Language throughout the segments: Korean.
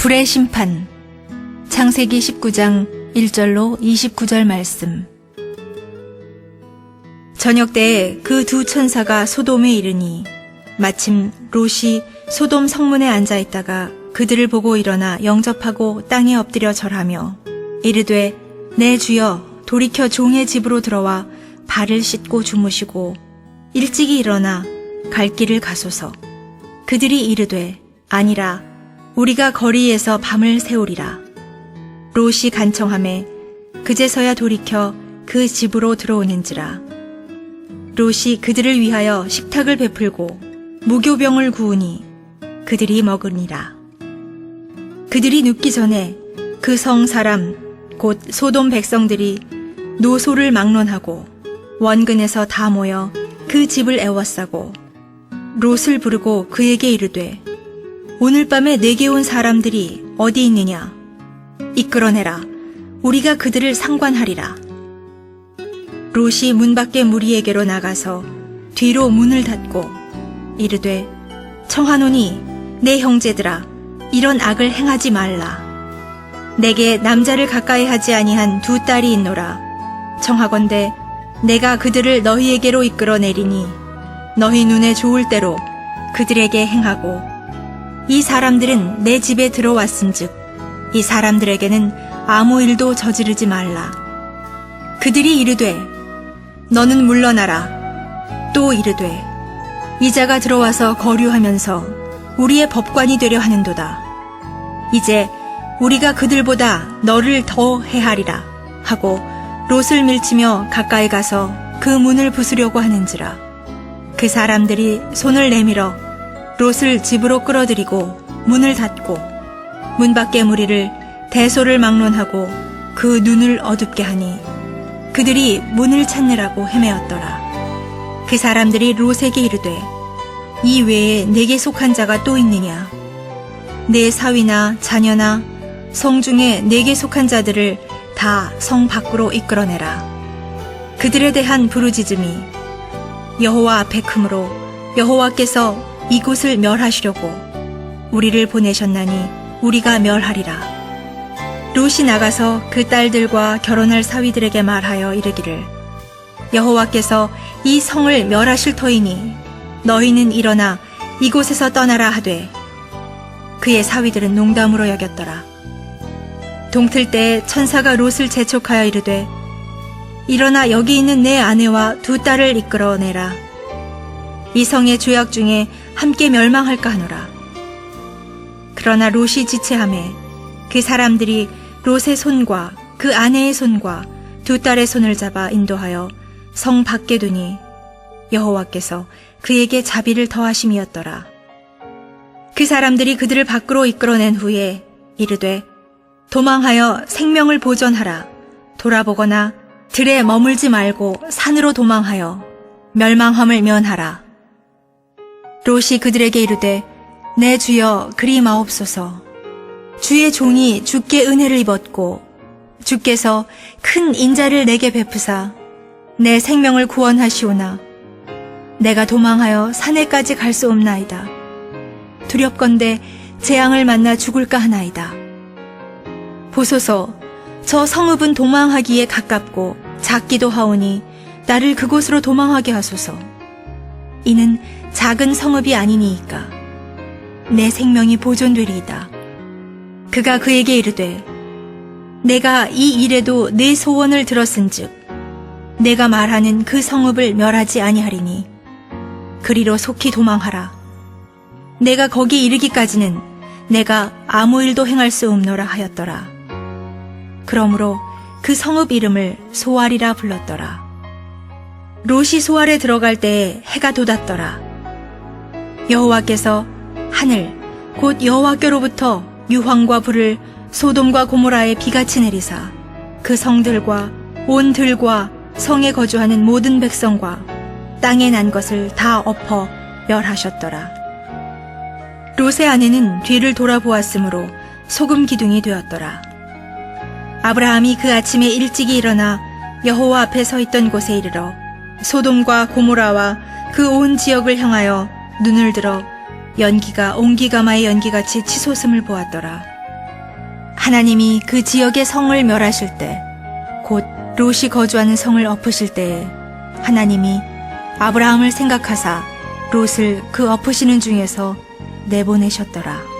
불의 심판. 창세기 19장 1절로 29절 말씀. 저녁 때에 그 두 천사가 소돔에 이르니 마침 롯이 소돔 성문에 앉아 있다가 그들을 보고 일어나 영접하고 땅에 엎드려 절하며 이르되 내 주여 돌이켜 종의 집으로 들어와 발을 씻고 주무시고 일찍이 일어나 갈 길을 가소서. 그들이 이르되 아니라 우리가 거리에서 밤을 새우리라. 롯이 간청하매 그제서야 돌이켜 그 집으로 들어오는지라. 롯이 그들을 위하여 식탁을 베풀고 무교병을 구우니 그들이 먹으니라. 그들이 눕기 전에 그 성 사람 곧 소돔 백성들이 노소를 막론하고 원근에서 다 모여 그 집을 애워싸고 롯을 부르고 그에게 이르되 오늘 밤에 내게 온 사람들이 어디 있느냐? 이끌어내라. 우리가 그들을 상관하리라. 롯이 문 밖에 무리에게로 나가서 뒤로 문을 닫고 이르되 청하노니 내 형제들아 이런 악을 행하지 말라. 내게 남자를 가까이 하지 아니한 두 딸이 있노라. 청하건대 내가 그들을 너희에게로 이끌어내리니 너희 눈에 좋을 대로 그들에게 행하고 이 사람들은 내 집에 들어왔은즉 이 사람들에게는 아무 일도 저지르지 말라. 그들이 이르되 너는 물러나라. 또 이르되 이자가 들어와서 거류하면서 우리의 법관이 되려 하는도다. 이제 우리가 그들보다 너를 더 해하리라 하고 롯을 밀치며 가까이 가서 그 문을 부수려고 하는지라. 그 사람들이 손을 내밀어 롯을 집으로 끌어들이고 문을 닫고 문 밖의 무리를 대소를 막론하고 그 눈을 어둡게 하니 그들이 문을 찾느라고 헤매었더라. 그 사람들이 롯에게 이르되 이 외에 내게 속한 자가 또 있느냐? 내 사위나 자녀나 성 중에 내게 속한 자들을 다 성 밖으로 이끌어내라. 그들에 대한 부르짖음이 여호와 앞에 크므로 여호와께서 이곳을 멸하시려고 우리를 보내셨나니 우리가 멸하리라. 롯이 나가서 그 딸들과 결혼할 사위들에게 말하여 이르기를 여호와께서 이 성을 멸하실 터이니 너희는 일어나 이곳에서 떠나라 하되 그의 사위들은 농담으로 여겼더라. 동틀 때에 천사가 롯을 재촉하여 이르되 일어나 여기 있는 내 아내와 두 딸을 이끌어내라. 이 성의 죄악 중에 함께 멸망할까 하노라. 그러나 롯이 지체하매 그 사람들이 롯의 손과 그 아내의 손과 두 딸의 손을 잡아 인도하여 성 밖에 두니 여호와께서 그에게 자비를 더하심이었더라. 그 사람들이 그들을 밖으로 이끌어낸 후에 이르되 도망하여 생명을 보존하라. 돌아보거나 들에 머물지 말고 산으로 도망하여 멸망함을 면하라. 롯이 그들에게 이르되 내 주여 그리 마옵소서. 주의 종이 주께 은혜를 입었고 주께서 큰 인자를 내게 베푸사 내 생명을 구원하시오나 내가 도망하여 산에까지 갈 수 없나이다. 두렵건대 재앙을 만나 죽을까 하나이다. 보소서, 저 성읍은 도망하기에 가깝고 작기도 하오니 나를 그곳으로 도망하게 하소서. 이는 작은 성읍이 아니니이까 내 생명이 보존되리이다. 그가 그에게 이르되 내가 이 일에도 내 소원을 들었은즉 내가 말하는 그 성읍을 멸하지 아니하리니 그리로 속히 도망하라. 내가 거기 이르기까지는 내가 아무 일도 행할 수 없노라 하였더라. 그러므로 그 성읍 이름을 소알이라 불렀더라. 롯이 소알에 들어갈 때에 해가 돋았더라. 여호와께서 하늘 곧 여호와께로부터 유황과 불을 소돔과 고모라에 비같이 내리사 그 성들과 온 들과 성에 거주하는 모든 백성과 땅에 난 것을 다 엎어 멸하셨더라. 롯의 아내는 뒤를 돌아보았으므로 소금 기둥이 되었더라. 아브라함이 그 아침에 일찍이 일어나 여호와 앞에 서 있던 곳에 이르러 소돔과 고모라와 그 온 지역을 향하여 눈을 들어 연기가 옹기가마의 연기같이 치솟음을 보았더라. 하나님이 그 지역의 성을 멸하실 때, 곧 롯이 거주하는 성을 엎으실 때에 하나님이 아브라함을 생각하사 롯을 그 엎으시는 중에서 내보내셨더라.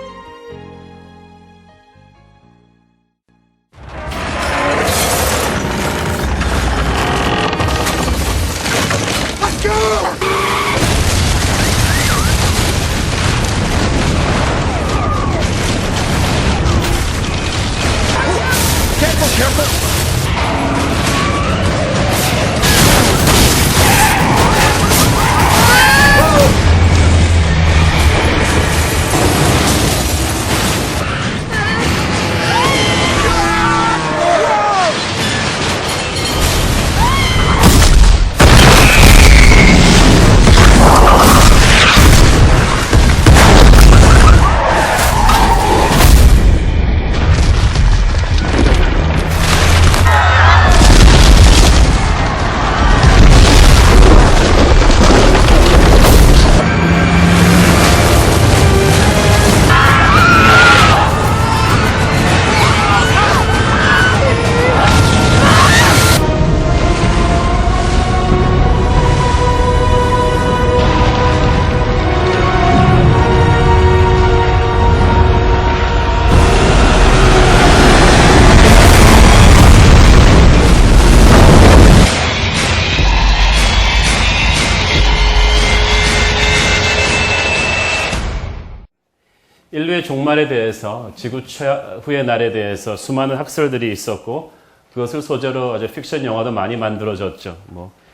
인류의 종말에 대해서, 지구 최후의 날에 대해서 수많은 학설들이 있었고, 그것을 소재로 아주 픽션 영화도 많이 만들어졌죠.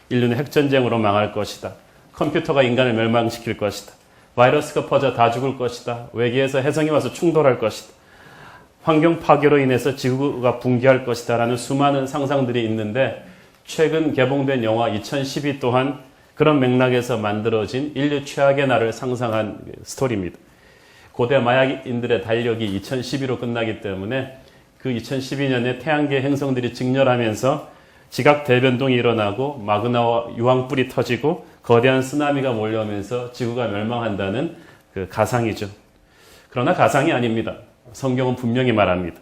인류는 핵전쟁으로 망할 것이다. 컴퓨터가 인간을 멸망시킬 것이다. 바이러스가 퍼져 다 죽을 것이다. 외계에서 혜성이 와서 충돌할 것이다. 환경 파괴로 인해서 지구가 붕괴할 것이다. 라는 수많은 상상들이 있는데, 최근 개봉된 영화 2012 또한 그런 맥락에서 만들어진 인류 최악의 날을 상상한 스토리입니다. 고대 마약인들의 달력이 2012로 끝나기 때문에 그 2012년에 태양계 행성들이 직렬하면서 지각 대변동이 일어나고 마그나와 유황불이 터지고 거대한 쓰나미가 몰려오면서 지구가 멸망한다는 그 가상이죠. 그러나 가상이 아닙니다. 성경은 분명히 말합니다.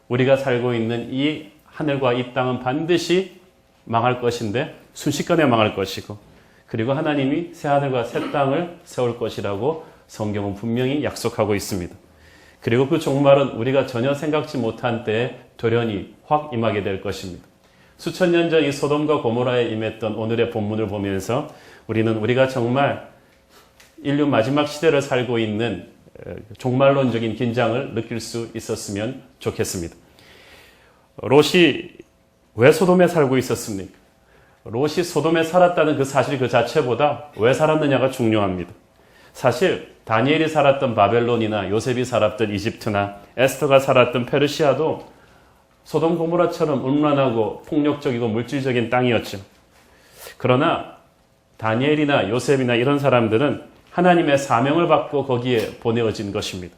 우리가 살고 있는 이 하늘과 이 땅은 반드시 망할 것인데 순식간에 망할 것이고, 그리고 하나님이 새 하늘과 새 땅을 세울 것이라고 성경은 분명히 약속하고 있습니다. 그리고 그 종말은 우리가 전혀 생각지 못한 때에 돌연히 확 임하게 될 것입니다. 수천 년 전 이 소돔과 고모라에 임했던 오늘의 본문을 보면서 우리가 정말 인류 마지막 시대를 살고 있는 종말론적인 긴장을 느낄 수 있었으면 좋겠습니다. 롯이 왜 소돔에 살고 있었습니까? 롯이 소돔에 살았다는 그 사실 그 자체보다 왜 살았느냐가 중요합니다. 사실 다니엘이 살았던 바벨론이나 요셉이 살았던 이집트나 에스더가 살았던 페르시아도 소돔 고모라처럼 음란하고 폭력적이고 물질적인 땅이었죠. 그러나 다니엘이나 요셉이나 이런 사람들은 하나님의 사명을 받고 거기에 보내어진 것입니다.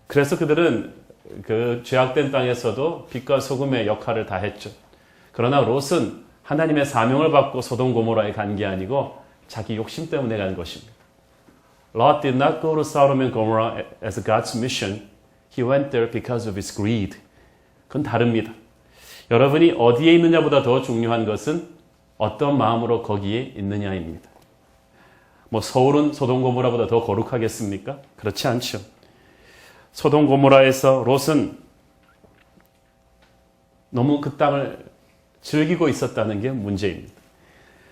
그래서 그들은 그 죄악된 땅에서도 빛과 소금의 역할을 다했죠. 그러나 롯은 하나님의 사명을 받고 소돔 고모라에 간 게 아니고 자기 욕심 때문에 간 것입니다. Lot did not go to Sodom and Gomorrah as God's mission. He went there because of his greed. 그건 다릅니다. 여러분이 어디에 있느냐보다 더 중요한 것은 어떤 마음으로 거기에 있느냐입니다. 서울은 소돔 고모라보다 더 거룩하겠습니까? 그렇지 않죠. 소돔 고모라에서 롯은 너무 그 땅을 즐기고 있었다는 게 문제입니다.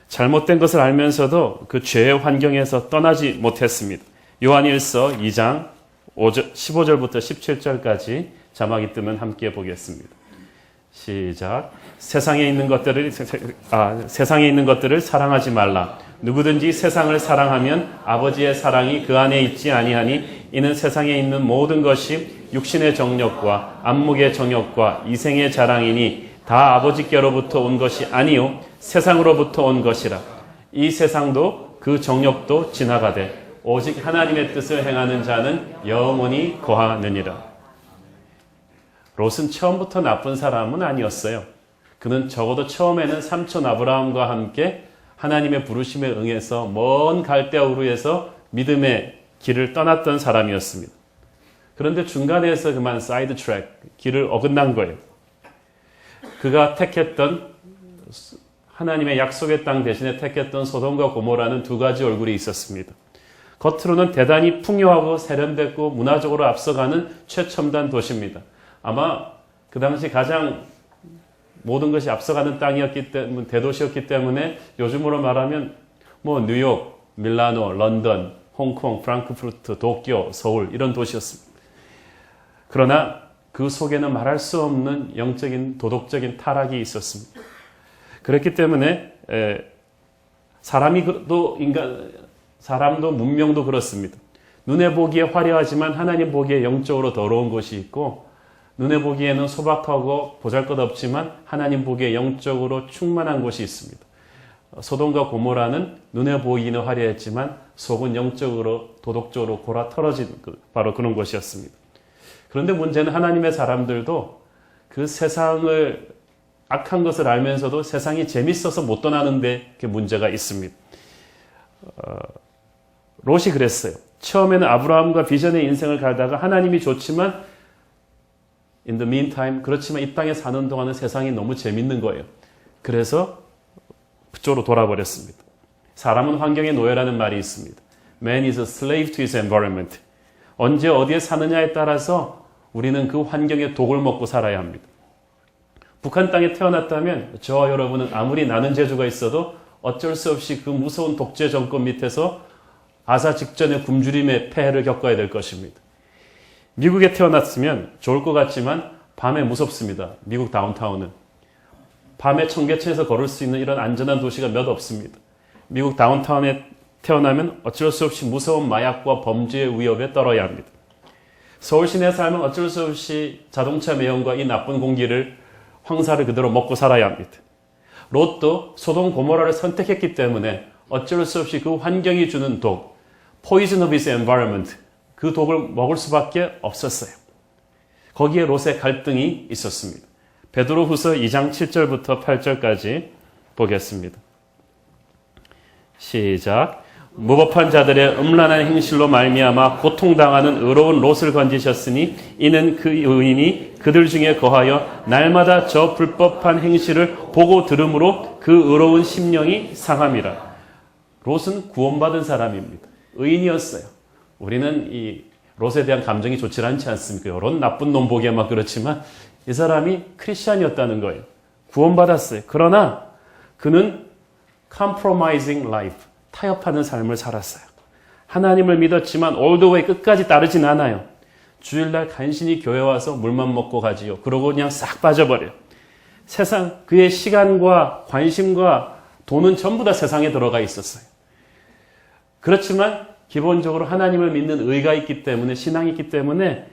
잘못된 것을 알면서도 그 죄의 환경에서 떠나지 못했습니다. 요한일서 2장 15절부터 17절까지 자막이 뜨면 함께 보겠습니다. 시작. 세상에 있는 것들을 사랑하지 말라. 누구든지 세상을 사랑하면 아버지의 사랑이 그 안에 있지 아니하니 이는 세상에 있는 모든 것이 육신의 정욕과 안목의 정욕과 이생의 자랑이니 다 아버지께로부터 온 것이 아니요 세상으로부터 온 것이라. 이 세상도 그 정욕도 지나가되 오직 하나님의 뜻을 행하는 자는 영원히 거하느니라. 롯은 처음부터 나쁜 사람은 아니었어요. 그는 적어도 처음에는 삼촌 아브라함과 함께 하나님의 부르심에 응해서 먼 갈대아 우르에서 믿음의 길을 떠났던 사람이었습니다. 그런데 중간에서 그만 사이드 트랙, 길을 어긋난 거예요. 그가 택했던 하나님의 약속의 땅 대신에 택했던 소돔과 고모라는 두 가지 얼굴이 있었습니다. 겉으로는 대단히 풍요하고 세련됐고 문화적으로 앞서가는 최첨단 도시입니다. 아마 그 당시 가장 모든 것이 앞서가는 땅이었기 때문에, 대도시였기 때문에 요즘으로 말하면 뭐 뉴욕, 밀라노, 런던, 홍콩, 프랑크푸르트, 도쿄, 서울 이런 도시였습니다. 그러나 그 속에는 말할 수 없는 영적인 도덕적인 타락이 있었습니다. 그렇기 때문에 사람도 문명도 그렇습니다. 눈에 보기에 화려하지만 하나님 보기에 영적으로 더러운 것이 있고, 눈에 보기에는 소박하고 보잘것없지만 하나님 보기에 영적으로 충만한 곳이 있습니다. 소돔과 고모라는 눈에 보이기는 화려했지만 속은 영적으로 도덕적으로 골아 털어진 바로 그런 곳이었습니다. 그런데 문제는 하나님의 사람들도 그 세상을 악한 것을 알면서도 세상이 재밌어서 못 떠나는 데 문제가 있습니다. 롯이 그랬어요. 처음에는 아브라함과 비전의 인생을 갈다가 하나님이 좋지만 in the meantime, 그렇지만 이 땅에 사는 동안은 세상이 너무 재밌는 거예요. 그래서 그쪽으로 돌아버렸습니다. 사람은 환경의 노예라는 말이 있습니다. Man is a slave to his environment. 언제 어디에 사느냐에 따라서 우리는 그 환경의 독을 먹고 살아야 합니다. 북한 땅에 태어났다면 저와 여러분은 아무리 나는 재주가 있어도 어쩔 수 없이 그 무서운 독재 정권 밑에서 아사 직전의 굶주림의 폐해를 겪어야 될 것입니다. 미국에 태어났으면 좋을 것 같지만 밤에 무섭습니다. 미국 다운타운은. 밤에 청계천에서 걸을 수 있는 이런 안전한 도시가 몇 없습니다. 미국 다운타운에 태어나면 어쩔 수 없이 무서운 마약과 범죄의 위협에 떨어야 합니다. 서울 시내에 살면 어쩔 수 없이 자동차 매연과 이 나쁜 공기를 황사를 그대로 먹고 살아야 합니다. 롯도 소돔 고모라를 선택했기 때문에 어쩔 수 없이 그 환경이 주는 독, poison of his environment, 그 독을 먹을 수밖에 없었어요. 거기에 롯의 갈등이 있었습니다. 베드로후서 2장 7절부터 8절까지 보겠습니다. 시작. 무법한 자들의 음란한 행실로 말미암아 고통당하는 의로운 롯을 건지셨으니 이는 그 의인이 그들 중에 거하여 날마다 저 불법한 행실을 보고 들음으로 그 의로운 심령이 상함이라. 롯은 구원받은 사람입니다. 의인이었어요. 우리는 이 롯에 대한 감정이 좋지 않지 않습니까? 이런 나쁜 놈 보기에만 그렇지만 이 사람이 크리스찬이었다는 거예요. 구원받았어요. 그러나 그는 compromising life, 타협하는 삶을 살았어요. 하나님을 믿었지만 all the way 끝까지 따르진 않아요. 주일날 간신히 교회 와서 물만 먹고 가지요. 그러고 그냥 싹 빠져버려요. 세상, 그의 시간과 관심과 돈은 전부 다 세상에 들어가 있었어요. 그렇지만 기본적으로 하나님을 믿는 의가 있기 때문에, 신앙이 있기 때문에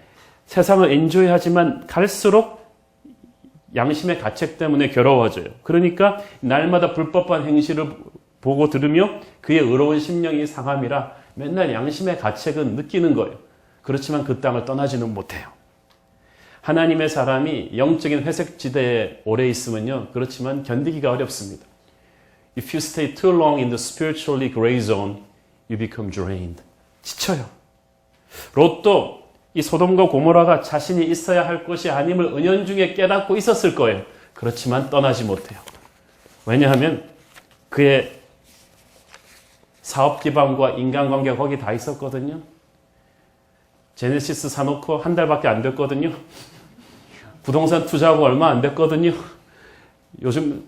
세상을 엔조이하지만 갈수록 양심의 가책 때문에 괴로워져요. 그러니까 날마다 불법한 행실을 보고 들으며 그의 의로운 심령이 상함이라 맨날 양심의 가책은 느끼는 거예요. 그렇지만 그 땅을 떠나지는 못해요. 하나님의 사람이 영적인 회색지대에 오래 있으면요, 그렇지만 견디기가 어렵습니다. If you stay too long in the spiritually gray zone, you become drained. 지쳐요. 롯도 이 소돔과 고모라가 자신이 있어야 할 것이 아님을 은연중에 깨닫고 있었을 거예요. 그렇지만 떠나지 못해요. 왜냐하면 그의 사업 기반과 인간관계가 거기 다 있었거든요. 제네시스 사놓고 한 달밖에 안 됐거든요. 부동산 투자하고 얼마 안 됐거든요. 요즘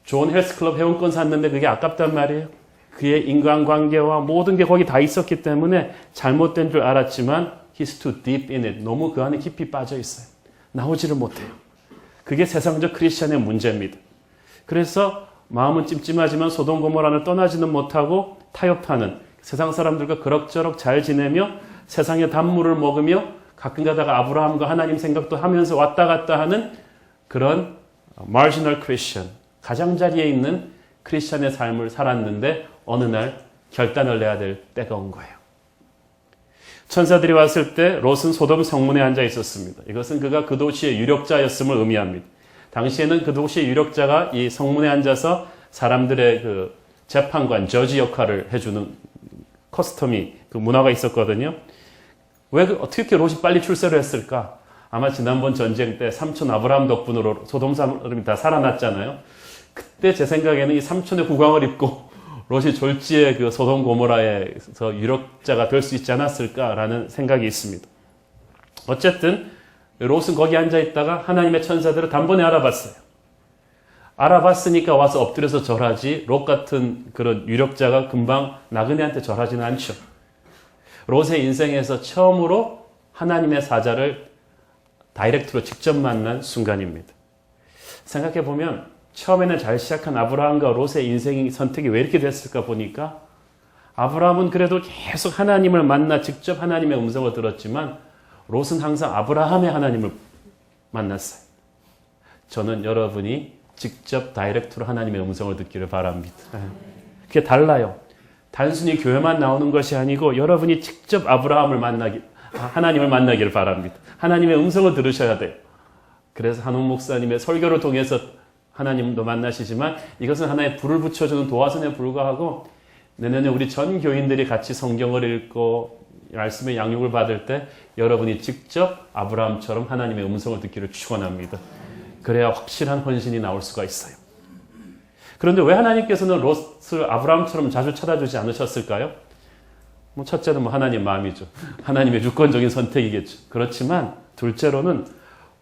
좋은 헬스클럽 회원권 샀는데 그게 아깝단 말이에요. 그의 인간관계와 모든 게 거기 다 있었기 때문에 잘못된 줄 알았지만 He's too deep in it. 너무 그 안에 깊이 빠져 있어요. 나오지를 못해요. 그게 세상적 크리스천의 문제입니다. 그래서 마음은 찜찜하지만 소돔 고모라를 떠나지는 못하고 타협하는, 세상 사람들과 그럭저럭 잘 지내며 세상의 단물을 먹으며 가끔 가다가 아브라함과 하나님 생각도 하면서 왔다 갔다 하는 그런 marginal Christian, 가장자리에 있는 크리스천의 삶을 살았는데 어느 날 결단을 내야 될 때가 온 거예요. 천사들이 왔을 때 롯은 소돔 성문에 앉아 있었습니다. 이것은 그가 그 도시의 유력자였음을 의미합니다. 당시에는 그 도시의 유력자가 이 성문에 앉아서 사람들의 그 재판관, 저지 역할을 해주는 커스텀이, 그 문화가 있었거든요. 어떻게 롯이 빨리 출세를 했을까? 아마 지난번 전쟁 때 삼촌 아브라함 덕분으로 소돔 사람이 다 살아났잖아요. 그때 제 생각에는 이 삼촌의 국왕을 입고 롯이 졸지에 그 소돔 고모라에서 유력자가 될 수 있지 않았을까라는 생각이 있습니다. 어쨌든 롯은 거기 앉아 있다가 하나님의 천사들을 단번에 알아봤어요. 알아봤으니까 와서 엎드려서 절하지 롯 같은 그런 유력자가 금방 나그네한테 절하지는 않죠. 롯의 인생에서 처음으로 하나님의 사자를 다이렉트로 직접 만난 순간입니다. 생각해보면 처음에는 잘 시작한 아브라함과 롯의 인생 선택이 왜 이렇게 됐을까 보니까 아브라함은 그래도 계속 하나님을 만나 직접 하나님의 음성을 들었지만 롯은 항상 아브라함의 하나님을 만났어요. 저는 여러분이 직접 다이렉트로 하나님의 음성을 듣기를 바랍니다. 그게 달라요. 단순히 교회만 나오는 것이 아니고 여러분이 직접 하나님을 만나기를 바랍니다. 하나님의 음성을 들으셔야 돼요. 그래서 한옥 목사님의 설교를 통해서 하나님도 만나시지만 이것은 하나의 불을 붙여주는 도화선에 불과하고 내년에 우리 전 교인들이 같이 성경을 읽고 말씀의 양육을 받을 때 여러분이 직접 아브라함처럼 하나님의 음성을 듣기를 축원합니다. 그래야 확실한 헌신이 나올 수가 있어요. 그런데 왜 하나님께서는 롯을 아브라함처럼 자주 찾아주지 않으셨을까요? 첫째는 하나님 마음이죠. 하나님의 주권적인 선택이겠죠. 그렇지만 둘째로는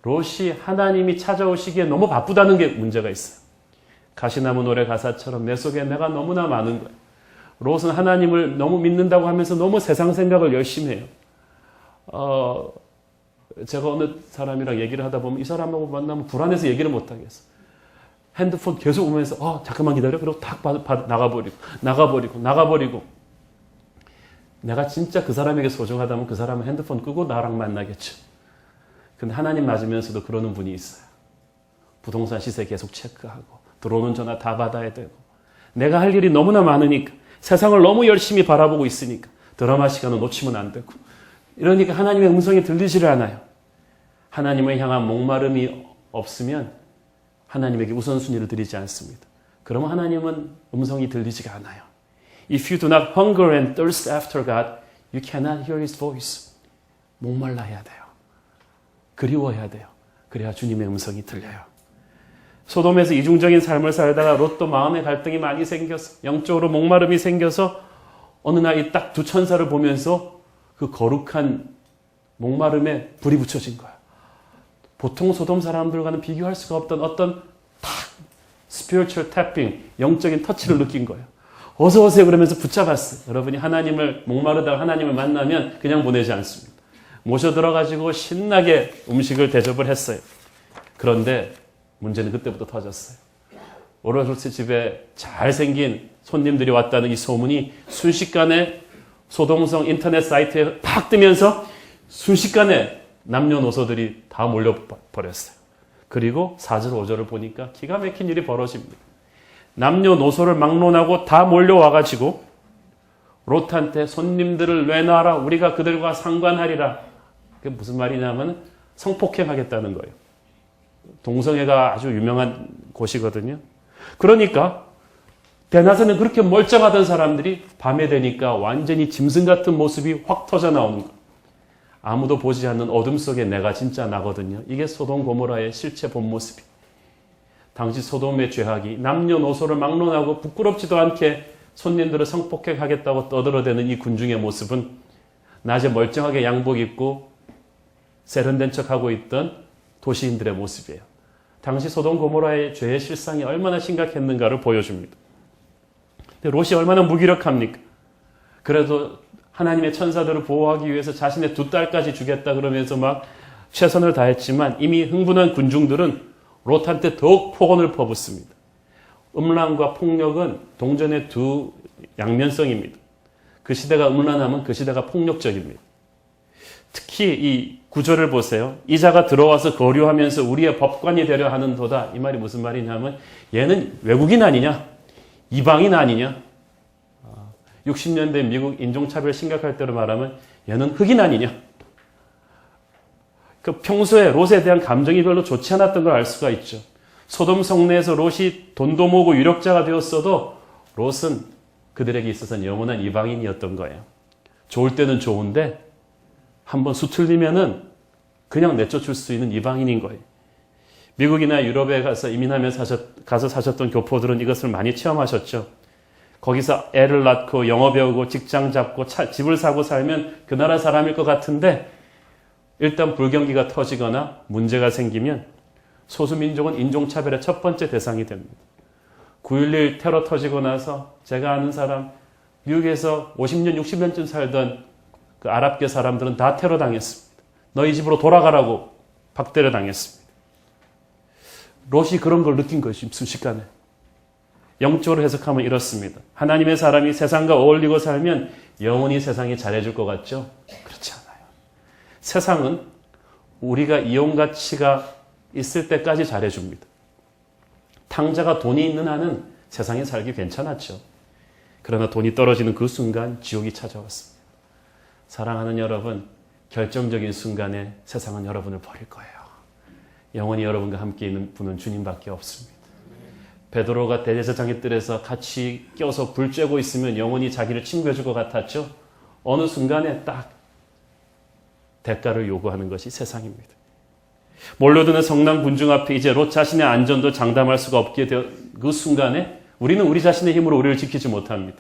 롯이 하나님이 찾아오시기에 너무 바쁘다는 게 문제가 있어요. 가시나무 노래 가사처럼 내 속에 내가 너무나 많은 거예요. 롯은 하나님을 너무 믿는다고 하면서 너무 세상 생각을 열심히 해요. 제가 어느 사람이랑 얘기를 하다 보면 이 사람하고 만나면 불안해서 얘기를 못 하겠어. 핸드폰 계속 오면서 잠깐만 기다려. 그리고 탁 나가버리고 내가 진짜 그 사람에게 소중하다면 그 사람은 핸드폰 끄고 나랑 만나겠죠. 근데 하나님 맞으면서도 그러는 분이 있어요. 부동산 시세 계속 체크하고 들어오는 전화 다 받아야 되고 내가 할 일이 너무나 많으니까 세상을 너무 열심히 바라보고 있으니까 드라마 시간을 놓치면 안 되고 이러니까 하나님의 음성이 들리지를 않아요. 하나님을 향한 목마름이 없으면 하나님에게 우선순위를 드리지 않습니다. 그러면 하나님은 음성이 들리지가 않아요. If you do not hunger and thirst after God, you cannot hear His voice. 목말라야 돼요. 그리워해야 돼요. 그래야 주님의 음성이 들려요. 소돔에서 이중적인 삶을 살다가 롯도 마음의 갈등이 많이 생겨서 영적으로 목마름이 생겨서 어느 날 딱 두 천사를 보면서 그 거룩한 목마름에 불이 붙여진 거야. 보통 소돔 사람들과는 비교할 수가 없던 어떤 spiritual tapping, 영적인 터치를 느낀 거예요. 어서 오세요 그러면서 붙잡았어요. 여러분이 하나님을 목마르다가 하나님을 만나면 그냥 보내지 않습니다. 모셔 들어가지고 신나게 음식을 대접을 했어요. 그런데 문제는 그때부터 터졌어요. 오롯의 집에 잘생긴 손님들이 왔다는 이 소문이 순식간에 소동성 인터넷 사이트에 팍 뜨면서 순식간에 남녀노소들이 다 몰려버렸어요. 그리고 4절 5절을 보니까 기가 막힌 일이 벌어집니다. 남녀노소를 막론하고 다 몰려와가지고 롯한테 손님들을 내놔라 우리가 그들과 상관하리라. 그게 무슨 말이냐면 성폭행하겠다는 거예요. 동성애가 아주 유명한 곳이거든요. 그러니까 대낮에는 그렇게 멀쩡하던 사람들이 밤에 되니까 완전히 짐승 같은 모습이 확 터져 나오는 거예요. 아무도 보지 않는 어둠 속에 내가 진짜 나거든요. 이게 소돔 고모라의 실체 본 모습이. 당시 소돔의 죄악이 남녀노소를 막론하고 부끄럽지도 않게 손님들을 성폭행하겠다고 떠들어대는 이 군중의 모습은 낮에 멀쩡하게 양복 입고 세련된 척하고 있던 도시인들의 모습이에요. 당시 소돔 고모라의 죄의 실상이 얼마나 심각했는가를 보여줍니다. 근데 롯이 얼마나 무기력합니까? 그래도 하나님의 천사들을 보호하기 위해서 자신의 두 딸까지 주겠다 그러면서 막 최선을 다했지만 이미 흥분한 군중들은 롯한테 더욱 폭언을 퍼붓습니다. 음란과 폭력은 동전의 두 양면성입니다. 그 시대가 음란하면 그 시대가 폭력적입니다. 특히 이 구절을 보세요. 이자가 들어와서 거류하면서 우리의 법관이 되려 하는도다. 이 말이 무슨 말이냐면 얘는 외국인 아니냐? 이방인 아니냐? 60년대 미국 인종차별 심각할 때로 말하면 얘는 흑인 아니냐? 그 평소에 롯에 대한 감정이 별로 좋지 않았던 걸 알 수가 있죠. 소돔 성내에서 롯이 돈도 모으고 유력자가 되었어도 롯은 그들에게 있어서는 영원한 이방인이었던 거예요. 좋을 때는 좋은데 한번 수틀리면은 그냥 내쫓을 수 있는 이방인인 거예요. 미국이나 유럽에 가서 가서 사셨던 교포들은 이것을 많이 체험하셨죠. 거기서 애를 낳고 영어 배우고 직장 잡고 집을 사고 살면 그 나라 사람일 것 같은데 일단 불경기가 터지거나 문제가 생기면 소수민족은 인종차별의 첫 번째 대상이 됩니다. 9.11 테러 터지고 나서 제가 아는 사람 미국에서 50년, 60년쯤 살던 그 아랍계 사람들은 다 테러 당했습니다. 너희 집으로 돌아가라고 박대를 당했습니다. 롯이 그런 걸 느낀 것이 순식간에. 영적으로 해석하면 이렇습니다. 하나님의 사람이 세상과 어울리고 살면 영원히 세상이 잘해줄 것 같죠? 그렇지 않아요. 세상은 우리가 이용 가치가 있을 때까지 잘해줍니다. 탕자가 돈이 있는 한은 세상에 살기 괜찮았죠. 그러나 돈이 떨어지는 그 순간 지옥이 찾아왔습니다. 사랑하는 여러분, 결정적인 순간에 세상은 여러분을 버릴 거예요. 영원히 여러분과 함께 있는 분은 주님밖에 없습니다. 베드로가 대제사장의 뜰에서 같이 껴서 불 쬐고 있으면 영원히 자기를 친구해줄 것 같았죠. 어느 순간에 딱 대가를 요구하는 것이 세상입니다. 몰려드는 성난 군중 앞에 이제 롯 자신의 안전도 장담할 수가 없게 된 그 순간에 우리는 우리 자신의 힘으로 우리를 지키지 못합니다.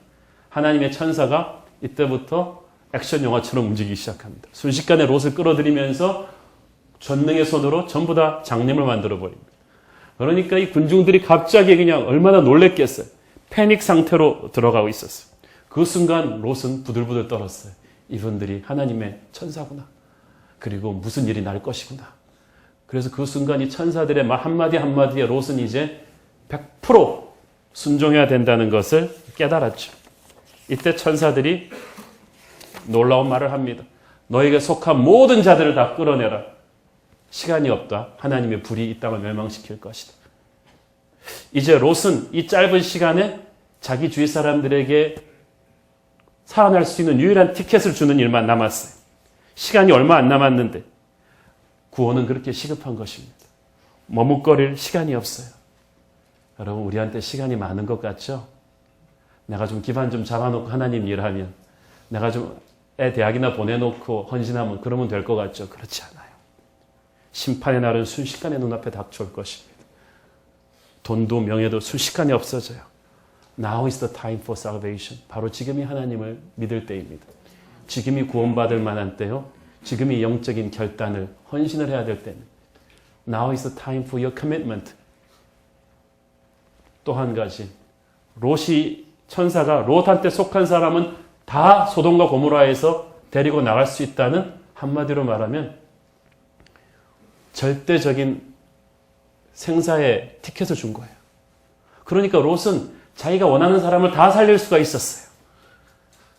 하나님의 천사가 이때부터 액션 영화처럼 움직이기 시작합니다. 순식간에 롯을 끌어들이면서 전능의 손으로 전부 다 장님을 만들어 버립니다. 그러니까 이 군중들이 갑자기 그냥 얼마나 놀랬겠어요. 패닉 상태로 들어가고 있었어요. 그 순간 롯은 부들부들 떨었어요. 이분들이 하나님의 천사구나. 그리고 무슨 일이 날 것이구나. 그래서 그 순간 이 천사들의 말 한마디 한마디에 롯은 이제 100% 순종해야 된다는 것을 깨달았죠. 이때 천사들이 놀라운 말을 합니다. 너에게 속한 모든 자들을 다 끌어내라. 시간이 없다. 하나님의 불이 이 땅을 멸망시킬 것이다. 이제 롯은 이 짧은 시간에 자기 주위 사람들에게 살아날 수 있는 유일한 티켓을 주는 일만 남았어요. 시간이 얼마 안 남았는데 구원은 그렇게 시급한 것입니다. 머뭇거릴 시간이 없어요. 여러분, 우리한테 시간이 많은 것 같죠? 내가 좀 기반 좀 잡아놓고 하나님 일하면, 내가 좀 애 대학이나 보내놓고 헌신하면 그러면 될 것 같죠? 그렇지 않아요. 심판의 날은 순식간에 눈앞에 닥쳐올 것입니다. 돈도 명예도 순식간에 없어져요. Now is the time for salvation. 바로 지금이 하나님을 믿을 때입니다. 지금이 구원받을 만한 때요. 지금이 영적인 결단을, 헌신을 해야 될 때입니다. Now is the time for your commitment. 또 한 가지, 롯이 천사가 롯한테 속한 사람은 다 소돔과 고모라에서 데리고 나갈 수 있다는, 한마디로 말하면 절대적인 생사의 티켓을 준 거예요. 그러니까 롯은 자기가 원하는 사람을 다 살릴 수가 있었어요.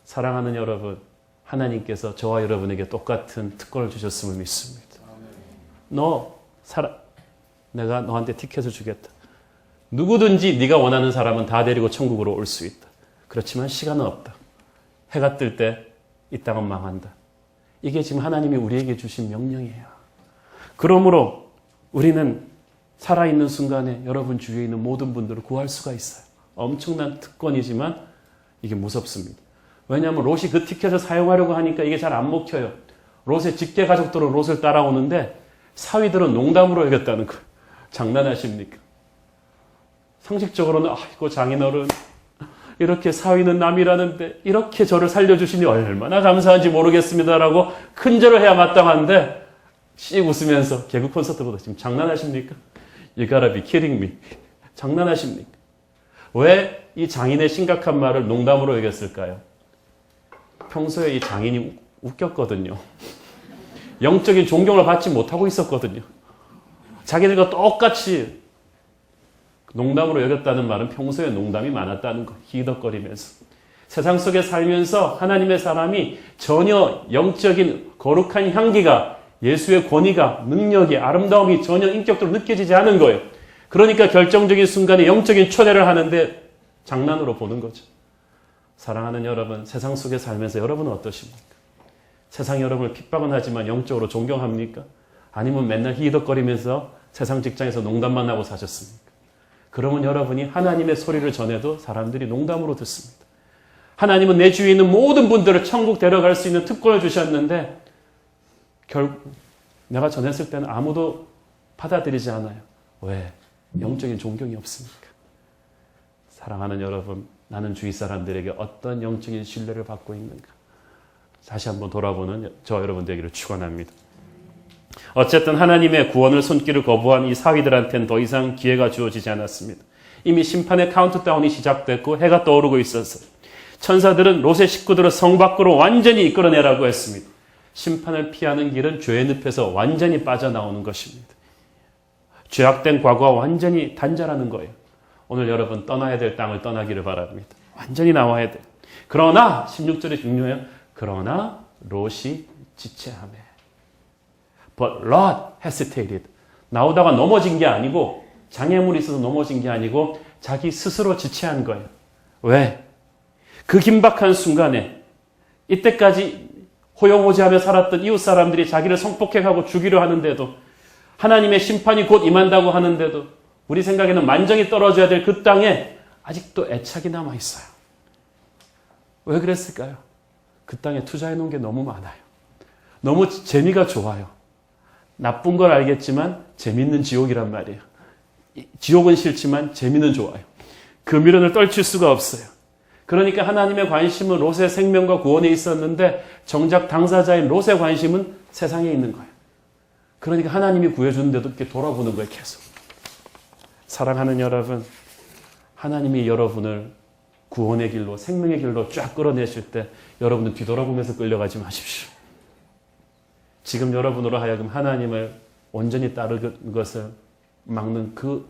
사랑하는 여러분, 하나님께서 저와 여러분에게 똑같은 특권을 주셨음을 믿습니다. 내가 너한테 티켓을 주겠다. 누구든지 네가 원하는 사람은 다 데리고 천국으로 올 수 있다. 그렇지만 시간은 없다. 해가 뜰 때 이 땅은 망한다. 이게 지금 하나님이 우리에게 주신 명령이에요. 그러므로 우리는 살아있는 순간에 여러분 주위에 있는 모든 분들을 구할 수가 있어요. 엄청난 특권이지만 이게 무섭습니다. 왜냐하면 롯이 그 티켓을 사용하려고 하니까 이게 잘 안 먹혀요. 롯의 직계 가족들은 롯을 따라오는데 사위들은 농담으로 여겼다는 거예요. 장난하십니까? 상식적으로는 아이고 장인어른, 이렇게 사위는 남이라는데 이렇게 저를 살려주시니 얼마나 감사한지 모르겠습니다라고 큰절을 해야 마땅한데 씩 웃으면서, 개그 콘서트보다 지금 장난하십니까? You gotta be kidding me. 장난하십니까? 왜 이 장인의 심각한 말을 농담으로 여겼을까요? 평소에 이 장인이 웃겼거든요. 영적인 존경을 받지 못하고 있었거든요. 자기들과 똑같이 농담으로 여겼다는 말은 평소에 농담이 많았다는 거, 희덕거리면서. 세상 속에 살면서 하나님의 사람이 전혀 영적인 거룩한 향기가, 예수의 권위가, 능력이, 아름다움이 전혀 인격적으로 느껴지지 않은 거예요. 그러니까 결정적인 순간에 영적인 초대를 하는데 장난으로 보는 거죠. 사랑하는 여러분, 세상 속에 살면서 여러분은 어떠십니까? 세상이 여러분을 핍박은 하지만 영적으로 존경합니까? 아니면 맨날 희덕거리면서 세상 직장에서 농담만 하고 사셨습니까? 그러면 여러분이 하나님의 소리를 전해도 사람들이 농담으로 듣습니다. 하나님은 내 주위에 있는 모든 분들을 천국 데려갈 수 있는 특권을 주셨는데 내가 전했을 때는 아무도 받아들이지 않아요. 왜? 영적인 존경이 없으니까. 사랑하는 여러분, 나는 주위 사람들에게 어떤 영적인 신뢰를 받고 있는가? 다시 한번 돌아보는 저 여러분 되기를 축원합니다. 어쨌든 하나님의 구원을 손길을 거부한 이 사위들한테는 더 이상 기회가 주어지지 않았습니다. 이미 심판의 카운트다운이 시작됐고 해가 떠오르고 있었어요. 천사들은 롯의 식구들을 성 밖으로 완전히 이끌어내라고 했습니다. 심판을 피하는 길은 죄의 늪에서 완전히 빠져나오는 것입니다. 죄악된 과거와 완전히 단절하는 거예요. 오늘 여러분 떠나야 될 땅을 떠나기를 바랍니다. 완전히 나와야 돼요. 그러나 16절이 중요해요. 그러나 롯이 지체하매. But Lot hesitated. 나오다가 넘어진 게 아니고 장애물이 있어서 넘어진 게 아니고 자기 스스로 지체한 거예요. 왜? 그 긴박한 순간에 이때까지 호영호재하며 살았던 이웃 사람들이 자기를 성폭행하고 죽이려 하는데도 하나님의 심판이 곧 임한다고 하는데도 우리 생각에는 만정이 떨어져야 될 그 땅에 아직도 애착이 남아있어요. 왜 그랬을까요? 그 땅에 투자해 놓은 게 너무 많아요. 너무 재미가 좋아요. 나쁜 걸 알겠지만 재밌는 지옥이란 말이에요. 지옥은 싫지만 재미는 좋아요. 그 미련을 떨칠 수가 없어요. 그러니까 하나님의 관심은 롯의 생명과 구원에 있었는데 정작 당사자인 롯의 관심은 세상에 있는 거예요. 그러니까 하나님이 구해주는데도 이렇게 돌아보는 거예요. 계속. 사랑하는 여러분, 하나님이 여러분을 구원의 길로 생명의 길로 쫙 끌어내실 때 여러분은 뒤돌아보면서 끌려가지 마십시오. 지금 여러분으로 하여금 하나님을 온전히 따르는 것을 막는 그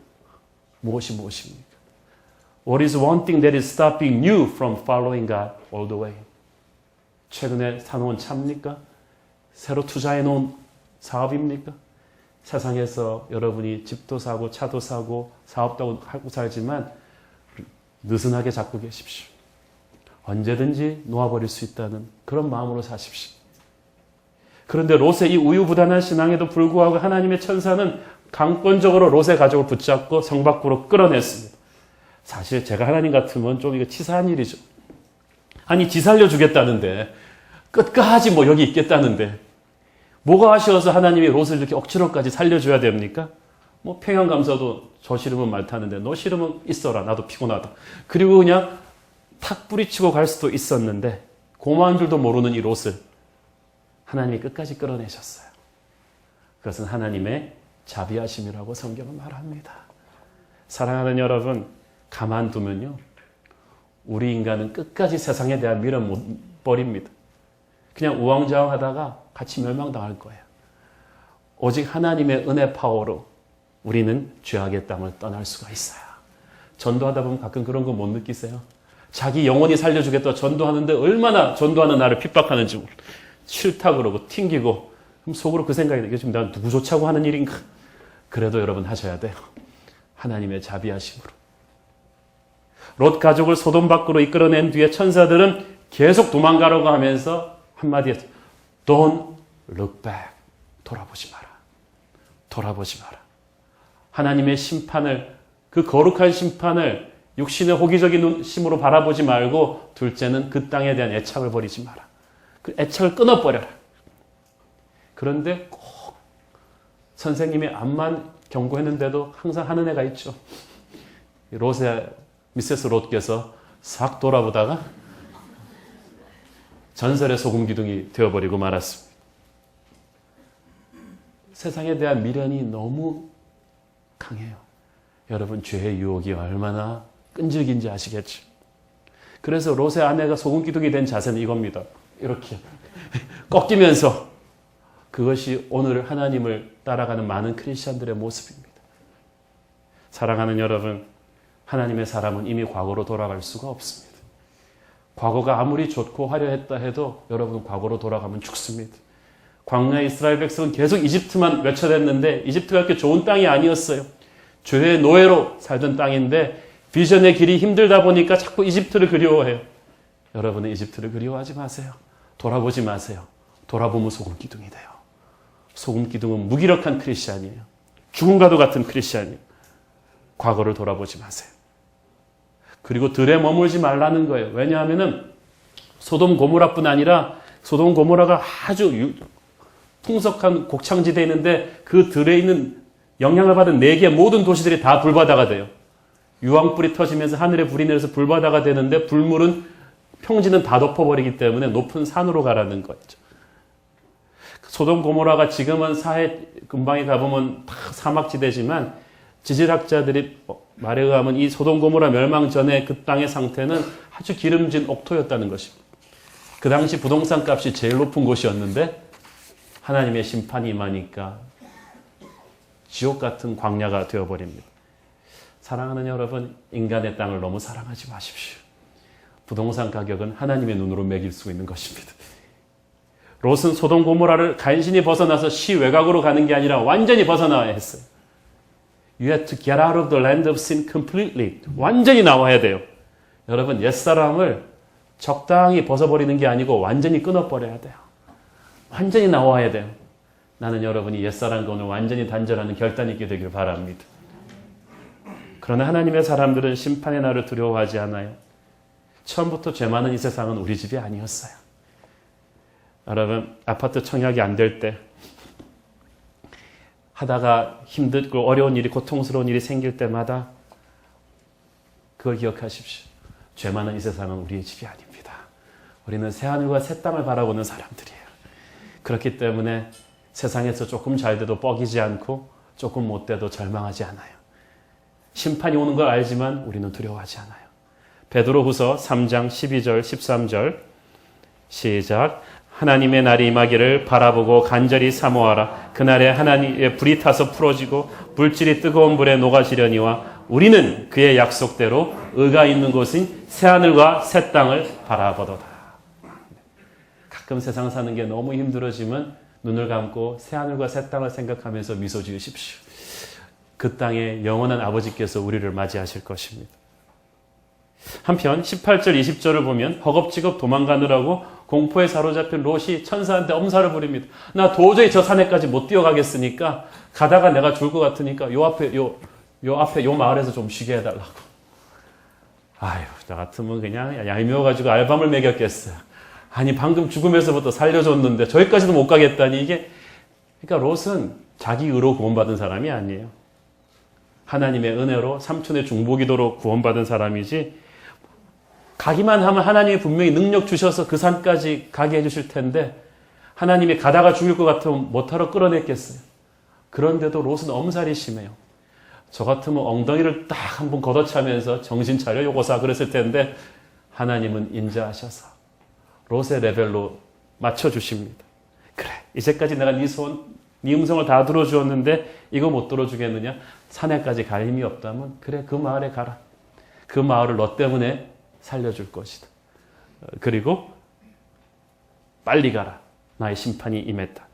무엇입니까? What is one thing that is stopping you from following God all the way? 최근에 사놓은 차입니까? 새로 투자해 놓은 사업입니까? 세상에서 여러분이 집도 사고 차도 사고 사업도 하고 살지만 느슨하게 잡고 계십시오. 언제든지 놓아버릴 수 있다는 그런 마음으로 사십시오. 그런데 롯의 이 우유부단한 신앙에도 불구하고 하나님의 천사는 강권적으로 롯의 가족을 붙잡고 성 밖으로 끌어냈습니다. 사실 제가 하나님 같으면 좀 이거 치사한 일이죠. 아니 지 살려주겠다는데 끝까지 뭐 여기 있겠다는데 뭐가 아쉬워서 하나님이 롯을 이렇게 억지로까지 살려줘야 됩니까? 뭐 평양감사도 저 싫으면 말 타는데 너 싫으면 있어라. 나도 피곤하다. 그리고 그냥 탁 뿌리치고 갈 수도 있었는데 고마운 줄도 모르는 이 롯을 하나님이 끝까지 끌어내셨어요. 그것은 하나님의 자비하심이라고 성경은 말합니다. 사랑하는 여러분, 가만두면요 우리 인간은 끝까지 세상에 대한 미련 못 버립니다. 그냥 우왕좌왕하다가 같이 멸망당할 거예요. 오직 하나님의 은혜 파워로 우리는 죄악의 땅을 떠날 수가 있어요. 전도하다 보면 가끔 그런 거 못 느끼세요? 자기 영혼이 살려주겠다 전도하는데 얼마나 전도하는 나를 핍박하는지 모르. 싫다 그러고 튕기고 그럼 속으로 그 생각이 이게 지금 내가 누구 좋자고 하는 일인가? 그래도 여러분 하셔야 돼요. 하나님의 자비하심으로. 롯 가족을 소돔 밖으로 이끌어낸 뒤에 천사들은 계속 도망가려고 하면서 한마디 했어요. Don't look back. 돌아보지 마라. 돌아보지 마라. 하나님의 심판을, 그 거룩한 심판을 육신의 호기적인 눈심으로 바라보지 말고 둘째는 그 땅에 대한 애착을 버리지 마라. 그 애착을 끊어버려라. 그런데 꼭 선생님이 암만 경고했는데도 항상 하는 애가 있죠. 롯의 미세스 롯께서 싹 돌아보다가 전설의 소금 기둥이 되어버리고 말았습니다. 세상에 대한 미련이 너무 강해요. 여러분 죄의 유혹이 얼마나 끈질긴지 아시겠죠? 그래서 롯의 아내가 소금 기둥이 된 자세는 이겁니다. 이렇게 꺾이면서 그것이 오늘 하나님을 따라가는 많은 크리스천들의 모습입니다. 사랑하는 여러분, 하나님의 사람은 이미 과거로 돌아갈 수가 없습니다. 과거가 아무리 좋고 화려했다 해도 여러분 과거로 돌아가면 죽습니다. 광야의 이스라엘 백성은 계속 이집트만 외쳐댔는데 이집트가 그렇게 좋은 땅이 아니었어요. 죄의 노예로 살던 땅인데 비전의 길이 힘들다 보니까 자꾸 이집트를 그리워해요. 여러분은 이집트를 그리워하지 마세요. 돌아보지 마세요. 돌아보면 소금 기둥이 돼요. 소금 기둥은 무기력한 크리스찬이에요. 죽음과도 같은 크리스찬이에요. 과거를 돌아보지 마세요. 그리고 들에 머물지 말라는 거예요. 왜냐하면은 소돔 고모라뿐 아니라 소돔 고모라가 아주 풍속한 곡창지대에 있는데 그 들에 있는 영향을 받은 4개의 모든 도시들이 다 불바다가 돼요. 유황불이 터지면서 하늘에 불이 내려서 불바다가 되는데 불물은 평지는 다 덮어버리기 때문에 높은 산으로 가라는 거죠. 소돔 고모라가 지금은 사해 근방에 가보면 다 사막지대지만 지질학자들이 말에 의하면 이 소돔 고모라 멸망 전에 그 땅의 상태는 아주 기름진 옥토였다는 것입니다. 그 당시 부동산 값이 제일 높은 곳이었는데 하나님의 심판이 임하니까 지옥 같은 광야가 되어버립니다. 사랑하는 여러분, 인간의 땅을 너무 사랑하지 마십시오. 부동산 가격은 하나님의 눈으로 매길 수 있는 것입니다. 롯은 소돔 고모라를 간신히 벗어나서 시외곽으로 가는 게 아니라 완전히 벗어나야 했어요. You have to get out of the land of sin completely. 완전히 나와야 돼요. 여러분, 옛사람을 적당히 벗어버리는 게 아니고 완전히 끊어버려야 돼요. 완전히 나와야 돼요. 나는 여러분이 옛사람과 오늘 완전히 단절하는 결단이 있게 되길 바랍니다. 그러나 하나님의 사람들은 심판의 날을 두려워하지 않아요. 처음부터 죄 많은 이 세상은 우리 집이 아니었어요. 여러분, 아파트 청약이 안 될 때 하다가 힘들고 어려운 일이, 고통스러운 일이 생길 때마다 그걸 기억하십시오. 죄 많은 이 세상은 우리의 집이 아닙니다. 우리는 새하늘과 새 땅을 바라보는 사람들이에요. 그렇기 때문에 세상에서 조금 잘 돼도 뻐기지 않고 조금 못 돼도 절망하지 않아요. 심판이 오는 걸 알지만 우리는 두려워하지 않아요. 베드로후서 3장 12절 13절 시작. 하나님의 날이 임하기를 바라보고 간절히 사모하라. 그날에 하나님의 불이 타서 풀어지고 물질이 뜨거운 불에 녹아지려니와 우리는 그의 약속대로 의가 있는 곳인 새하늘과 새 땅을 바라보도다. 가끔 세상 사는 게 너무 힘들어지면 눈을 감고 새하늘과 새 땅을 생각하면서 미소 지으십시오. 그 땅에 영원한 아버지께서 우리를 맞이하실 것입니다. 한편 18절 20절을 보면 허겁지겁 도망가느라고 공포에 사로잡힌 롯이 천사한테 엄살을 부립니다. 나 도저히 저 산에까지 못 뛰어가겠으니까 가다가 내가 죽을 것 같으니까 요 앞에 요 마을에서 좀 쉬게 해달라고. 아유, 나 같으면 그냥 얄미워가지고 알밤을 먹였겠어요. 아니 방금 죽음에서부터 살려줬는데 저기까지도 못 가겠다니. 이게 그러니까 롯은 자기 의로 구원받은 사람이 아니에요. 하나님의 은혜로 삼촌의 중보기도로 구원받은 사람이지, 가기만 하면 하나님이 분명히 능력 주셔서 그 산까지 가게 해주실 텐데 하나님이 가다가 죽일 것 같으면 못하러 끌어냈겠어요. 그런데도 롯은 엄살이 심해요. 저 같으면 엉덩이를 딱 한번 걷어차면서 정신 차려 요거사 그랬을 텐데 하나님은 인자하셔서 롯의 레벨로 맞춰주십니다. 그래, 이제까지 내가 네 소원, 네 음성을 다 들어주었는데 이거 못 들어주겠느냐? 산에까지 갈 힘이 없다면 그래, 그 마을에 가라. 그 마을을 너 때문에 살려줄 것이다. 그리고 빨리 가라. 나의 심판이 임했다.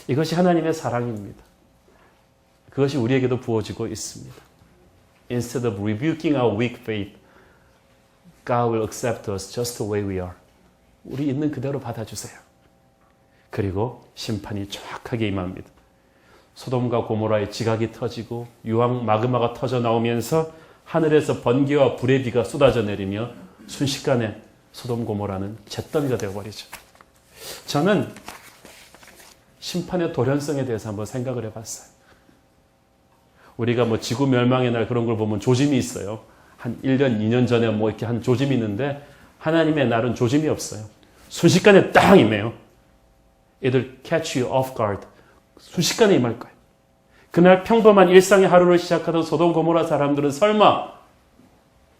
이것이 하나님의 사랑입니다. 그것이 우리에게도 부어지고 있습니다. Instead of rebuking our weak faith, God will accept us just the way we are. 우리 있는 그대로 받아주세요. 그리고 심판이 정확하게 임합니다. 소돔과 고모라의 지각이 터지고 유황 마그마가 터져 나오면서 하늘에서 번개와 불의 비가 쏟아져 내리며 순식간에 소돔 고모라는 잿더미가 되어버리죠. 저는 심판의 돌연성에 대해서 한번 생각을 해봤어요. 우리가 뭐 지구 멸망의 날 그런 걸 보면 조짐이 있어요. 한 1년, 2년 전에 뭐 이렇게 한 조짐이 있는데 하나님의 날은 조짐이 없어요. 순식간에 딱 임해요. It'll catch you off guard. 순식간에 임할 거예요. 그날 평범한 일상의 하루를 시작하던 소돔 고모라 사람들은 설마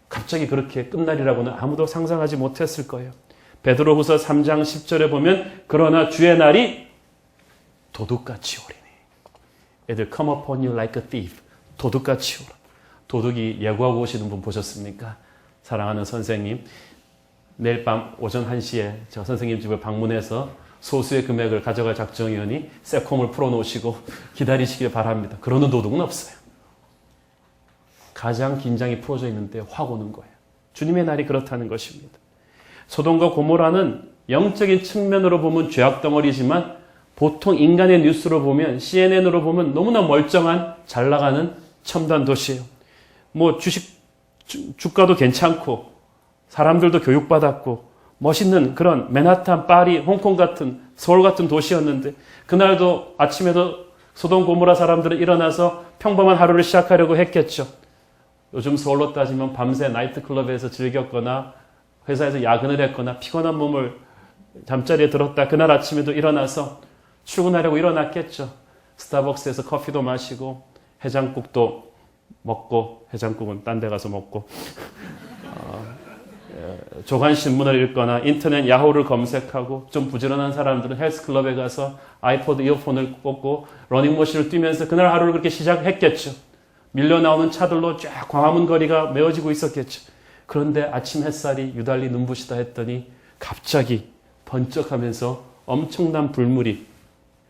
갑자기 그렇게 끝날이라고는 아무도 상상하지 못했을 거예요. 베드로후서 3장 10절에 보면 그러나 주의 날이 도둑같이 오리니. It'll come upon you like a thief. 도둑같이 오라. 도둑이 예고하고 오시는 분 보셨습니까? 사랑하는 선생님, 내일 밤 오전 1시에 저 선생님 집을 방문해서 소수의 금액을 가져갈 작정이오니 세콤을 풀어놓으시고 기다리시길 바랍니다. 그러는 도둑은 없어요. 가장 긴장이 풀어져 있는데 확 오는 거예요. 주님의 날이 그렇다는 것입니다. 소돔과 고모라는 영적인 측면으로 보면 죄악 덩어리지만 보통 인간의 뉴스로 보면, CNN으로 보면 너무나 멀쩡한 잘 나가는 첨단 도시예요. 뭐 주가도 괜찮고 사람들도 교육받았고 멋있는 그런 맨하탄, 파리, 홍콩 같은 서울 같은 도시였는데 그날도 아침에도 소돔 고모라 사람들은 일어나서 평범한 하루를 시작하려고 했겠죠. 요즘 서울로 따지면 밤새 나이트클럽에서 즐겼거나 회사에서 야근을 했거나 피곤한 몸을 잠자리에 들었다 그날 아침에도 일어나서 출근하려고 일어났겠죠. 스타벅스에서 커피도 마시고 해장국도 먹고, 해장국은 딴 데 가서 먹고 조간신문을 읽거나 인터넷 야후를 검색하고, 좀 부지런한 사람들은 헬스클럽에 가서 아이포드 이어폰을 꽂고 러닝머신을 뛰면서 그날 하루를 그렇게 시작했겠죠. 밀려나오는 차들로 쫙 광화문 거리가 메워지고 있었겠죠. 그런데 아침 햇살이 유달리 눈부시다 했더니 갑자기 번쩍하면서 엄청난 불물이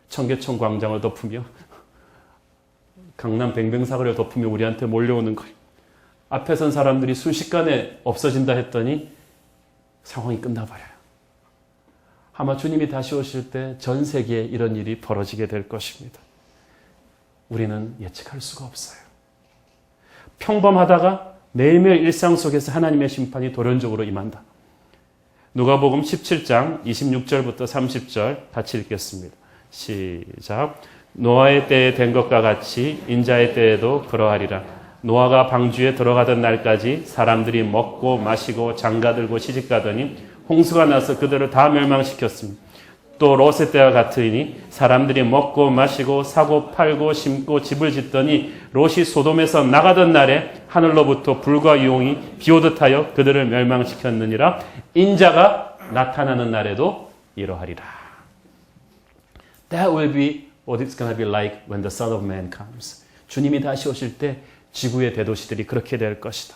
청계천 광장을 덮으며 강남 뱅뱅사거리를 덮으며 우리한테 몰려오는 거예요. 앞에 선 사람들이 순식간에 없어진다 했더니 상황이 끝나버려요. 아마 주님이 다시 오실 때 전 세계에 이런 일이 벌어지게 될 것입니다. 우리는 예측할 수가 없어요. 평범하다가 매일매일 일상 속에서 하나님의 심판이 돌연적으로 임한다. 누가복음 17장 26절부터 30절 같이 읽겠습니다. 시작. 노아의 때에 된 것과 같이 인자의 때에도 그러하리라. 노아가 방주에 들어가던 날까지 사람들이 먹고 마시고 장가들고 시집가더니 홍수가 나서 그들을 다 멸망시켰습니다. 또 롯의 때와 같으니 사람들이 먹고 마시고 사고 팔고 심고 집을 짓더니 롯이 소돔에서 나가던 날에 하늘로부터 불과 유홍이 비오듯 하여 그들을 멸망시켰느니라. 인자가 나타나는 날에도 이러하리라. That will be what it's going to be like when the Son of Man comes. 주님이 다시 오실 때 지구의 대도시들이 그렇게 될 것이다.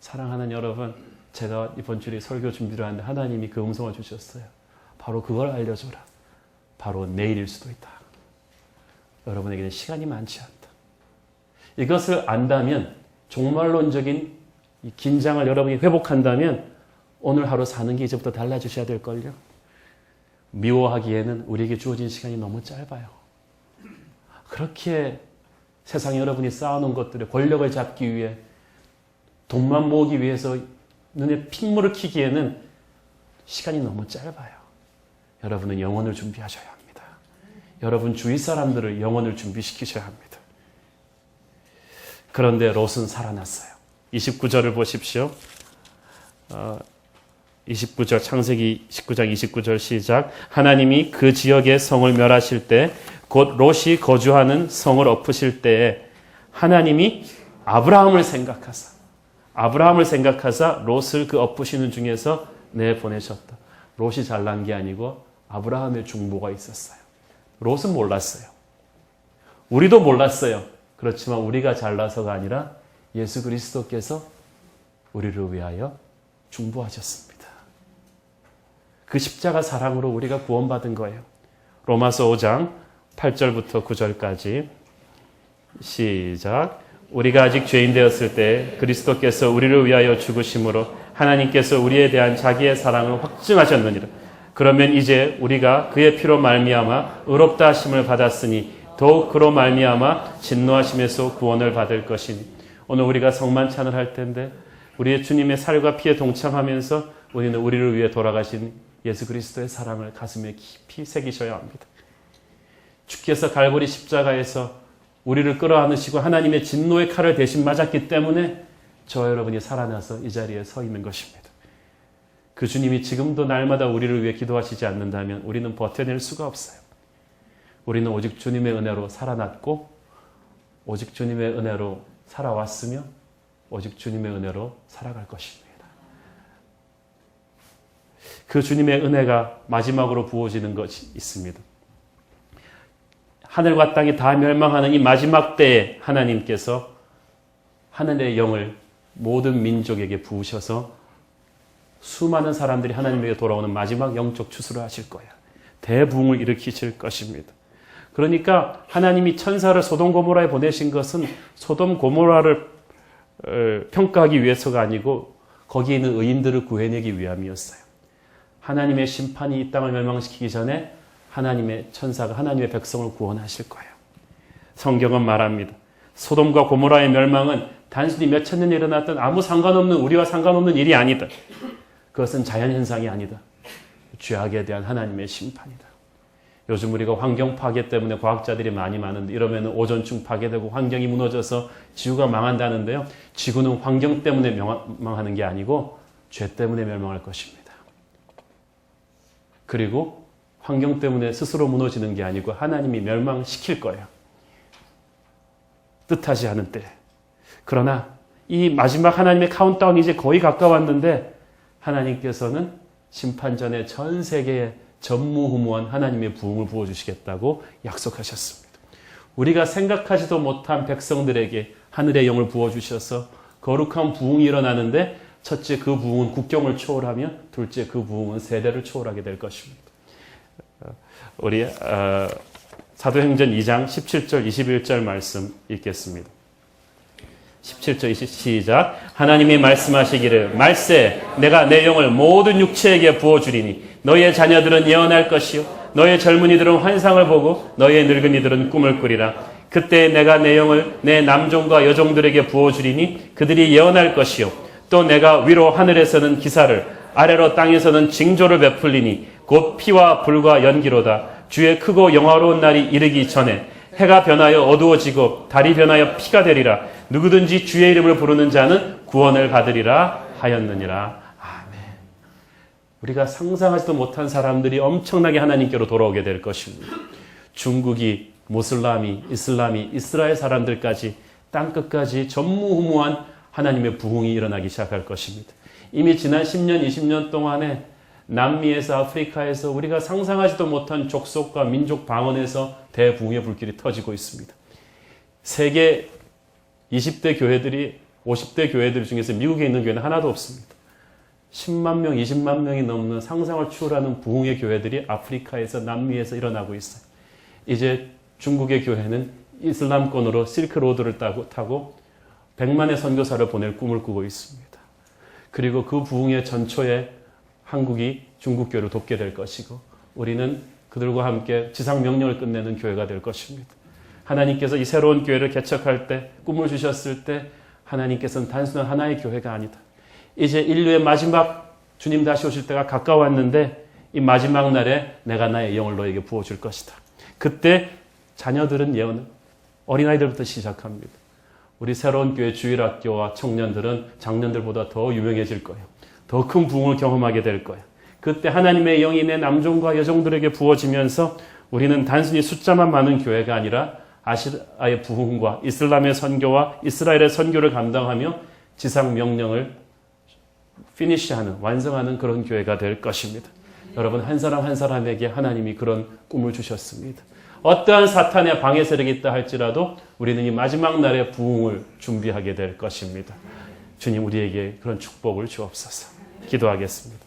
사랑하는 여러분, 제가 이번 주에 설교 준비를 하는데 하나님이 그 음성을 주셨어요. 바로 그걸 알려줘라. 바로 내일일 수도 있다. 여러분에게는 시간이 많지 않다. 이것을 안다면, 종말론적인 이 긴장을 여러분이 회복한다면 오늘 하루 사는 게 이제부터 달라지셔야 될걸요. 미워하기에는 우리에게 주어진 시간이 너무 짧아요. 그렇게 세상에 여러분이 쌓아놓은 것들의 권력을 잡기 위해, 돈만 모으기 위해서 눈에 핏물을 키기에는 시간이 너무 짧아요. 여러분은 영혼을 준비하셔야 합니다. 여러분 주위 사람들을 영혼을 준비시키셔야 합니다. 그런데 롯은 살아났어요. 29절을 보십시오. 29절, 창세기 19장 29절 시작. 하나님이 그 지역의 성을 멸하실 때, 곧 롯이 거주하는 성을 엎으실 때에 하나님이 아브라함을 생각하사 롯을 그 엎으시는 중에서 내보내셨다. 롯이 잘난 게 아니고 아브라함의 중보가 있었어요. 롯은 몰랐어요. 우리도 몰랐어요. 그렇지만 우리가 잘나서가 아니라 예수 그리스도께서 우리를 위하여 중보하셨습니다. 그 십자가 사랑으로 우리가 구원받은 거예요. 로마서 5장 8절부터 9절까지 시작. 우리가 아직 죄인 되었을 때 그리스도께서 우리를 위하여 죽으심으로 하나님께서 우리에 대한 자기의 사랑을 확증하셨느니라. 그러면 이제 우리가 그의 피로 말미암아 의롭다 하심을 받았으니 더욱 그로 말미암아 진노하심에서 구원을 받을 것이니. 오늘 우리가 성만찬을 할 텐데 우리의 주님의 살과 피에 동참하면서 우리는 우리를 위해 돌아가신 예수 그리스도의 사랑을 가슴에 깊이 새기셔야 합니다. 주께서 갈보리 십자가에서 우리를 끌어안으시고 하나님의 진노의 칼을 대신 맞았기 때문에 저와 여러분이 살아나서 이 자리에 서 있는 것입니다. 그 주님이 지금도 날마다 우리를 위해 기도하시지 않는다면 우리는 버텨낼 수가 없어요. 우리는 오직 주님의 은혜로 살아났고, 오직 주님의 은혜로 살아왔으며, 오직 주님의 은혜로 살아갈 것입니다. 그 주님의 은혜가 마지막으로 부어지는 것이 있습니다. 하늘과 땅이 다 멸망하는 이 마지막 때에 하나님께서 하늘의 영을 모든 민족에게 부으셔서 수많은 사람들이 하나님에게 돌아오는 마지막 영적 추수를 하실 거예요. 대부흥을 일으키실 것입니다. 그러니까 하나님이 천사를 소돔 고모라에 보내신 것은 소돔 고모라를 평가하기 위해서가 아니고 거기에 있는 의인들을 구해내기 위함이었어요. 하나님의 심판이 이 땅을 멸망시키기 전에 하나님의 천사가 하나님의 백성을 구원하실 거예요. 성경은 말합니다. 소돔과 고모라의 멸망은 단순히 몇천 년에 일어났던 아무 상관없는, 우리와 상관없는 일이 아니다. 그것은 자연현상이 아니다. 죄악에 대한 하나님의 심판이다. 요즘 우리가 환경 파괴 때문에 과학자들이 많이 많은데 이러면 오존층 파괴되고 환경이 무너져서 지구가 망한다는데요. 지구는 환경 때문에 멸망하는 게 아니고 죄 때문에 멸망할 것입니다. 그리고 환경 때문에 스스로 무너지는 게 아니고 하나님이 멸망시킬 거예요. 뜻하지 않은 때. 그러나 이 마지막 하나님의 카운트다운이 이제 거의 가까웠는데 하나님께서는 심판 전에 전 세계에 전무후무한 하나님의 부흥을 부어주시겠다고 약속하셨습니다. 우리가 생각하지도 못한 백성들에게 하늘의 영을 부어주셔서 거룩한 부흥이 일어나는데 첫째 그 부흥은 국경을 초월하며 둘째 그 부흥은 세대를 초월하게 될 것입니다. 우리 사도행전 2장 17절 21절 말씀 읽겠습니다. 17절 20 시작. 하나님이 말씀하시기를 말세 내가 내 영을 모든 육체에게 부어주리니 너희의 자녀들은 예언할 것이요 너희의 젊은이들은 환상을 보고 너희의 늙은이들은 꿈을 꾸리라. 그때 내가 내 영을 내 남종과 여종들에게 부어주리니 그들이 예언할 것이요 또 내가 위로 하늘에서는 기사를 아래로 땅에서는 징조를 베풀리니 곧 피와 불과 연기로다. 주의 크고 영화로운 날이 이르기 전에 해가 변하여 어두워지고 달이 변하여 피가 되리라. 누구든지 주의 이름을 부르는 자는 구원을 받으리라 하였느니라. 아멘. 우리가 상상하지도 못한 사람들이 엄청나게 하나님께로 돌아오게 될 것입니다. 중국이, 모슬람이, 이슬람이, 이스라엘 사람들까지 땅끝까지 전무후무한 하나님의 부흥이 일어나기 시작할 것입니다. 이미 지난 10년, 20년 동안에 남미에서 아프리카에서 우리가 상상하지도 못한 족속과 민족 방언에서 대부흥의 불길이 터지고 있습니다. 세계 20대 교회들이 50대 교회들 중에서 미국에 있는 교회는 하나도 없습니다. 10만 명, 20만 명이 넘는 상상을 추월하는 부흥의 교회들이 아프리카에서 남미에서 일어나고 있어요. 이제 중국의 교회는 이슬람권으로 실크로드를 타고 100만의 선교사를 보낼 꿈을 꾸고 있습니다. 그리고 그 부흥의 전초에 한국이 중국 교회를 돕게 될 것이고 우리는 그들과 함께 지상 명령을 끝내는 교회가 될 것입니다. 하나님께서 이 새로운 교회를 개척할 때 꿈을 주셨을 때 하나님께서는 단순한 하나의 교회가 아니다. 이제 인류의 마지막 주님 다시 오실 때가 가까웠는데 이 마지막 날에 내가 나의 영을 너에게 부어줄 것이다. 그때 자녀들은 예언을 어린아이들부터 시작합니다. 우리 새로운 교회 주일학교와 청년들은 작년들보다 더 유명해질 거예요. 더 큰 부흥을 경험하게 될 거예요. 그때 하나님의 영이 내 남종과 여종들에게 부어지면서 우리는 단순히 숫자만 많은 교회가 아니라 아시아의 부흥과 이슬람의 선교와 이스라엘의 선교를 감당하며 지상 명령을 피니시하는, 완성하는 그런 교회가 될 것입니다. 여러분, 한 사람 한 사람에게 하나님이 그런 꿈을 주셨습니다. 어떠한 사탄의 방해 세력이 있다 할지라도 우리는 이 마지막 날의 부흥을 준비하게 될 것입니다. 주님, 우리에게 그런 축복을 주옵소서. 기도하겠습니다.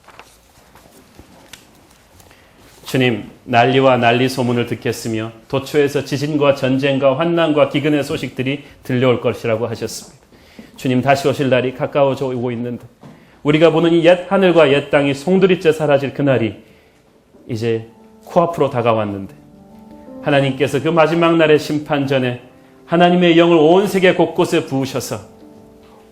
주님, 난리와 난리 소문을 듣겠으며 도처에서 지진과 전쟁과 환난과 기근의 소식들이 들려올 것이라고 하셨습니다. 주님, 다시 오실 날이 가까워져 오고 있는데 우리가 보는 이 옛 하늘과 옛 땅이 송두리째 사라질 그날이 이제 코앞으로 다가왔는데 하나님께서 그 마지막 날의 심판 전에 하나님의 영을 온 세계 곳곳에 부으셔서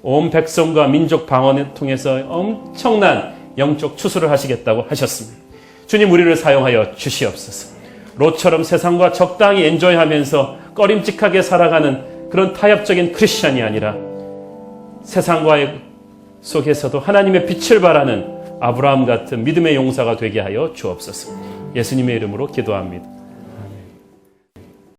온 백성과 민족 방언을 통해서 엄청난 영적 추수를 하시겠다고 하셨습니다. 주님, 우리를 사용하여 주시옵소서. 롯처럼 세상과 적당히 엔조이하면서 꺼림칙하게 살아가는 그런 타협적인 크리스찬이 아니라 세상과의 속에서도 하나님의 빛을 발하는 아브라함 같은 믿음의 용사가 되게 하여 주옵소서. 예수님의 이름으로 기도합니다.